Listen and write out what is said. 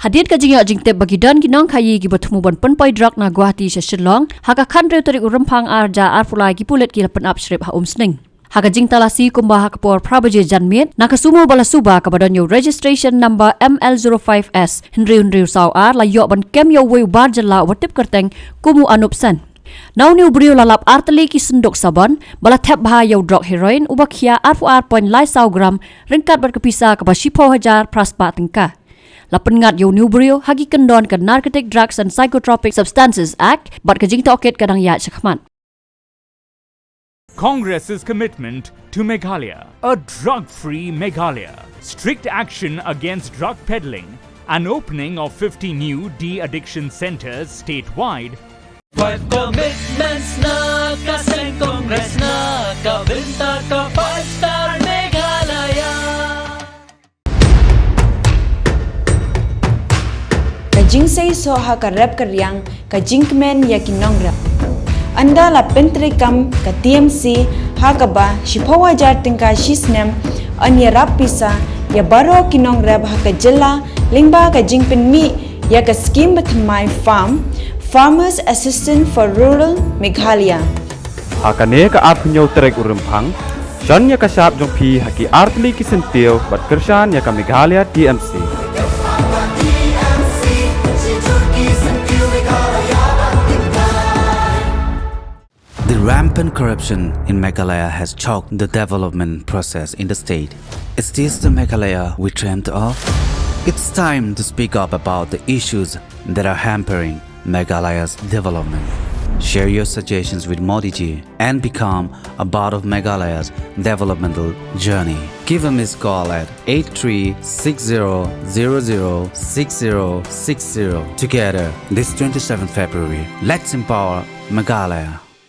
Hadir ka jingya jingtep bagi dan ginong khaïi gi bertemu ban penpoi drok na Guwahati sa Shillong haka khandre tarik urempang arja arpulai gi pulit gi lapan upstrip ha Umsning. Haka jing talasi kumba haka por prabaje janmit na kasumo bala suba ka badanyo registration number ML05S Henry saw ar la yo ban kem yo we bar jylla watip kerteng kumu anupsan. Now new brio lalap arteli ki sendok saban bala tap bah yo drok heroin ubakhia arfu ar point lai gram ringkat berkepisa ke basipo hajar praspa tengka. Lapan ngat yo new brio hagi kendon ke Narcotic Drugs and Psychotropic Substances Act bat ke jing toket kadang ya chakmat. Congress's commitment to Meghalaya, a drug-free Meghalaya, strict action against drug peddling, an opening of 50 new de-addiction centers statewide. 5 commitments na kaseng Congress na kabinta ka 5-star Meghalaya. Kajing say so ha ka rap karyang kajing kmen ya kinong rap. Anda la pentrikam ka TMC ha ka ba shipawa jar tingka shisnem anya rap pisa ya baro kinong rap ha ka jylla lingba kajing pen mi ya ka scheme batmai farm Farmers Assistant for Rural Meghalaya. Hakane ka apnyo terek urempang, shan ya ka sap jong pi haki artli ki sentio bat kershan ya ka Meghalaya TMC. The rampant corruption in Meghalaya has choked the development process in the state. Is this the Meghalaya we dreamt of? It's time to speak up about the issues that are hampering Meghalaya's development. Share your suggestions with Modi ji and become a part of Meghalaya's developmental journey. Give a missed call at 8360006060. Together, this 27th February, let's empower Meghalaya.